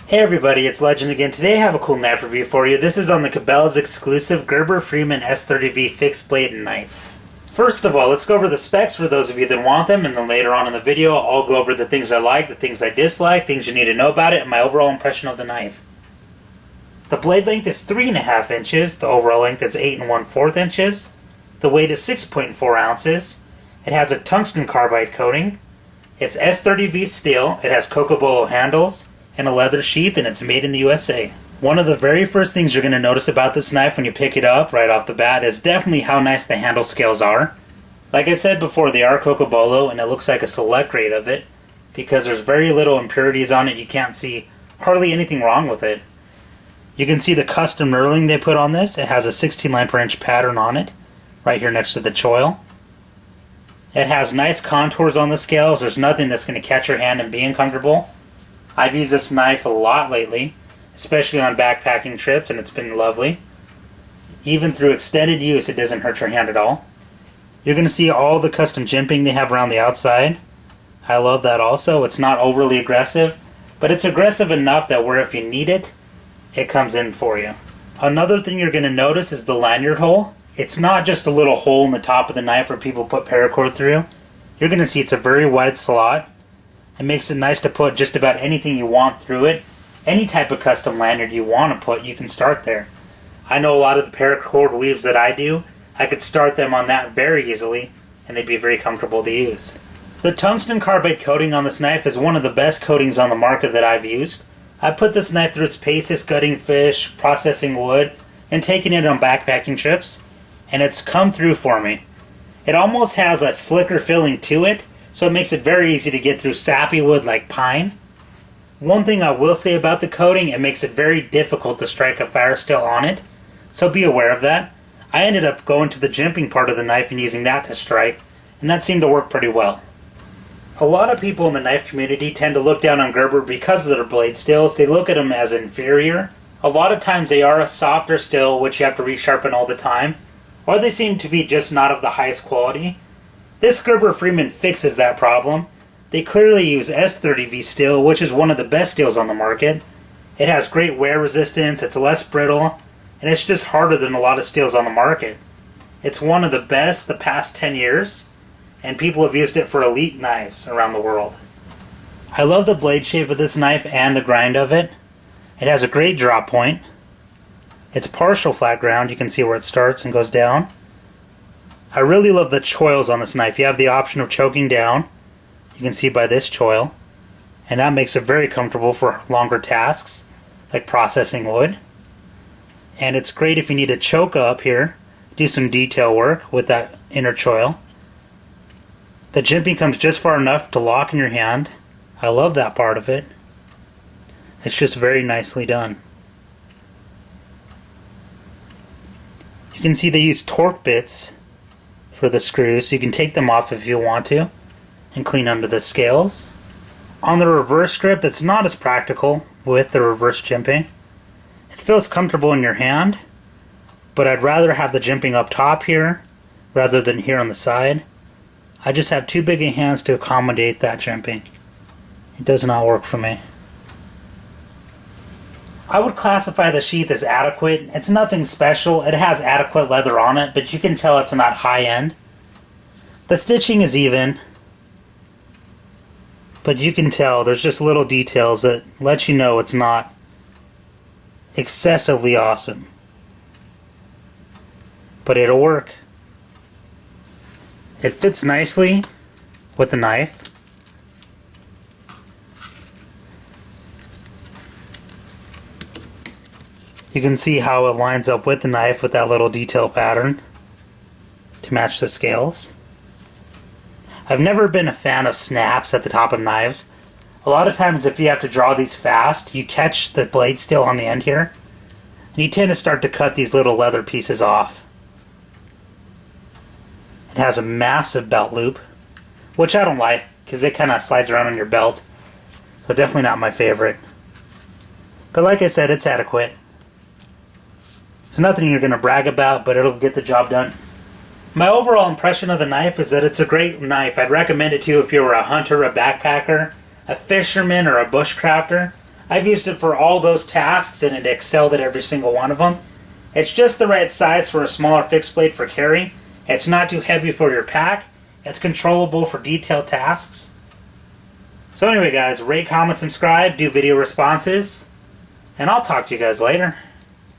Hey everybody, it's Legend again. Today I have a cool knife review for you. This is on the Cabela's exclusive Gerber Freeman S30V fixed blade knife. First of all, let's go over the specs for those of you that want them, and then later on in the video I'll go over the things I like, the things I dislike, things you need to know about it, and my overall impression of the knife. The blade length is 3.5 inches, the overall length is 8 1/4 inches, the weight is 6.4 ounces, it has a tungsten carbide coating, it's S30V steel, it has cocobolo handles, and a leather sheath, and it's made in the USA. One of the very first things you're going to notice about this knife when you pick it up right off the bat is definitely how nice the handle scales are. Like I said before, they are cocobolo, and it looks like a select grade of it because there's very little impurities on it. You can't see hardly anything wrong with it. You can see the custom knurling they put on this. It has a 16 line per inch pattern on it right here next to the choil. It has nice contours on the scales. There's nothing that's going to catch your hand and be uncomfortable. I've used this knife a lot lately, especially on backpacking trips, and it's been lovely. Even through extended use, it doesn't hurt your hand at all. You're going to see all the custom jimping they have around the outside. I love that also. It's not overly aggressive, but it's aggressive enough that where if you need it, it comes in for you. Another thing you're going to notice is the lanyard hole. It's not just a little hole in the top of the knife where people put paracord through. You're going to see it's a very wide slot. It makes it nice to put just about anything you want through it. Any type of custom lanyard you want to put, you can start there. I know a lot of the paracord weaves that I do, I could start them on that very easily, and they'd be very comfortable to use. The tungsten carbide coating on this knife is one of the best coatings on the market that I've used. I put this knife through its paces gutting fish, processing wood, and taking it on backpacking trips, and it's come through for me. It almost has a slicker feeling to it, so it makes it very easy to get through sappy wood like pine. One thing I will say about the coating, it makes it very difficult to strike a fire steel on it, so be aware of that. I ended up going to the jimping part of the knife and using that to strike, and that seemed to work pretty well. A lot of people in the knife community tend to look down on Gerber because of their blade steels. They look at them as inferior. A lot of times they are a softer steel which you have to resharpen all the time, or they seem to be just not of the highest quality. This Gerber Freeman fixes that problem. They clearly use S30V steel, which is one of the best steels on the market. It has great wear resistance, it's less brittle, and it's just harder than a lot of steels on the market. It's one of the best the past 10 years, and people have used it for elite knives around the world. I love the blade shape of this knife and the grind of it. It has a great drop point. It's partial flat ground, you can see where it starts and goes down. I really love the choils on this knife. You have the option of choking down. You can see by this choil. And that makes it very comfortable for longer tasks, like processing wood. And it's great if you need to choke up here, do some detail work with that inner choil. The jimping comes just far enough to lock in your hand. I love that part of it. It's just very nicely done. You can see they use torque bits for the screws, so you can take them off if you want to and clean under the scales. On the reverse grip, it's not as practical with the reverse jimping. It feels comfortable in your hand, but I'd rather have the jimping up top here rather than here on the side. I just have too big of hands to accommodate that jimping. It does not work for me. I would classify the sheath as adequate. It's nothing special. It has adequate leather on it, but you can tell it's not high end. The stitching is even, but you can tell there's just little details that let you know it's not excessively awesome. But it'll work. It fits nicely with the knife. You can see how it lines up with the knife with that little detail pattern to match the scales. I've never been a fan of snaps at the top of knives. A lot of times if you have to draw these fast, you catch the blade steel on the end here, and you tend to start to cut these little leather pieces off. It has a massive belt loop, which I don't like because it kind of slides around on your belt, so definitely not my favorite. But like I said, it's adequate. It's nothing you're going to brag about, but it'll get the job done. My overall impression of the knife is that it's a great knife. I'd recommend it to you if you were a hunter, a backpacker, a fisherman, or a bushcrafter. I've used it for all those tasks and it excelled at every single one of them. It's just the right size for a smaller fixed blade for carry. It's not too heavy for your pack. It's controllable for detailed tasks. So anyway guys, rate, comment, subscribe, do video responses, and I'll talk to you guys later.